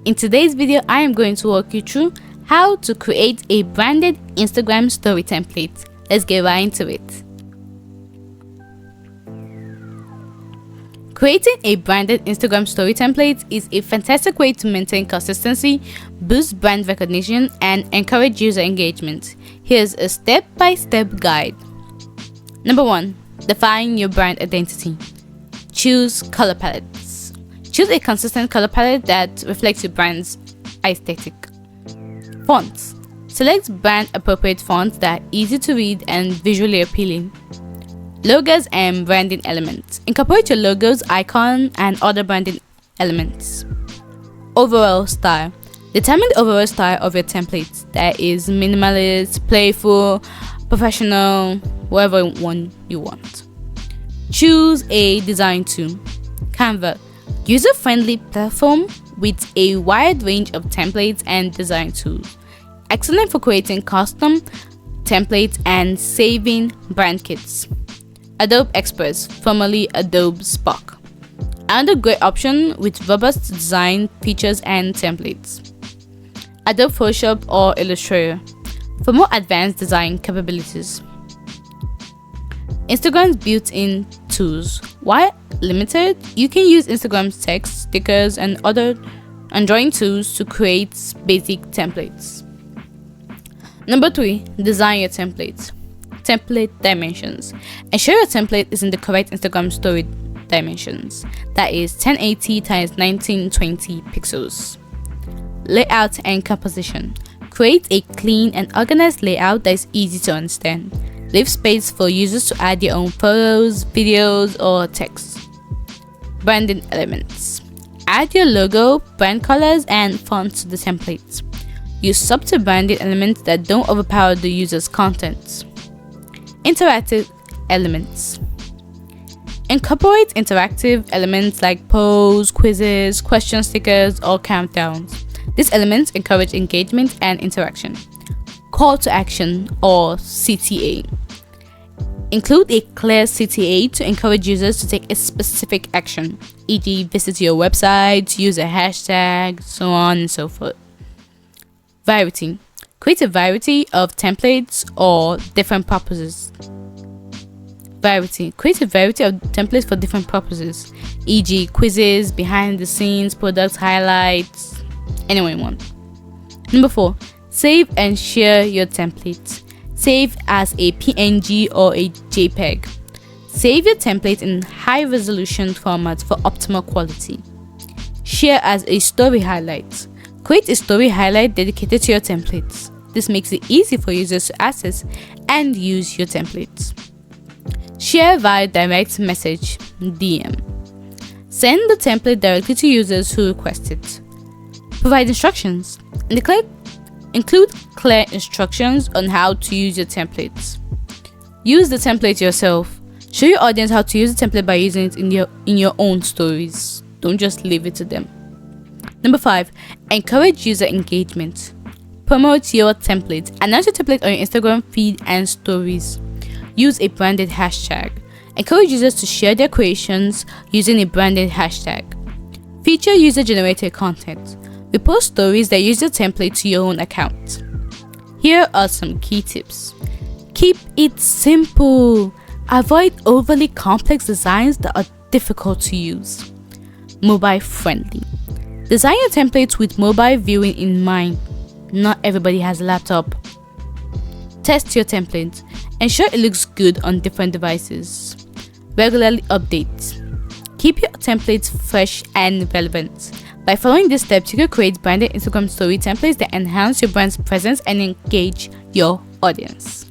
In today's video, I am going to walk you through how to create a branded Instagram story template. Let's get right into it. Creating a branded Instagram story template is a fantastic way to maintain consistency, boost brand recognition, and encourage user engagement. Here's a step-by-step guide. Number 1. Define your brand identity. Choose color palettes. Choose a consistent color palette that reflects your brand's aesthetic. Fonts. Select brand-appropriate fonts that are easy to read and visually appealing. Logos and branding elements. Incorporate your logos, icon, and other branding elements. Overall style. Determine the overall style of your template. That is minimalist, playful, professional, whatever one you want. Choose a design tool. Canva. User-friendly platform with a wide range of templates and design tools. Excellent for creating custom templates and saving brand kits. Adobe Express, formerly Adobe Spark. Another great option with robust design features and templates. Adobe Photoshop or Illustrator for more advanced design capabilities. Instagram's built-in tools. While limited, you can use Instagram's text, stickers, and other drawing tools to create basic templates. Number 3. Design your template. Template dimensions. Ensure your template is in the correct Instagram story dimensions. That is 1080 x 1920 pixels. Layout and composition. Create a clean and organized layout that is easy to understand. Leave space for users to add their own photos, videos, or text. Branding elements. Add your logo, brand colors, and fonts to the templates. Use subtle branding elements that don't overpower the user's content. Interactive elements. Incorporate interactive elements like polls, quizzes, question stickers, or countdowns. These elements encourage engagement and interaction. Call to action or CTA. Include a clear CTA to encourage users to take a specific action, e.g. visit your website, use a hashtag, so on and so forth. Variety. Create a variety of templates or different purposes. Variety. Create a variety of templates for different purposes, e.g. quizzes, behind the scenes, product highlights, anyone you want. Number 4. Save and share your template. Save as a PNG or a JPEG. Save your template in high resolution format for optimal quality. Share as a story highlight. Create a story highlight dedicated to your templates. This makes it easy for users to access and use your templates. Share via direct message (DM). Send the template directly to users who request it. Provide instructions. Include clear instructions on how to use your templates. Use the template yourself. Show your audience how to use the template by using it in your own stories. Don't just leave it to them. Number 5. Encourage user engagement. Promote your template. Announce your template on your Instagram feed and stories. Use a branded hashtag. Encourage users to share their creations using a branded hashtag. Feature user-generated content. Repost stories that use your template to your own account. Here are some key tips. Keep it simple. Avoid overly complex designs that are difficult to use. Mobile friendly. Design your templates with mobile viewing in mind. Not everybody has a laptop. Test your template. Ensure it looks good on different devices. Regularly update. Keep your templates fresh and relevant. By following these steps, you can create branded Instagram story templates that enhance your brand's presence and engage your audience.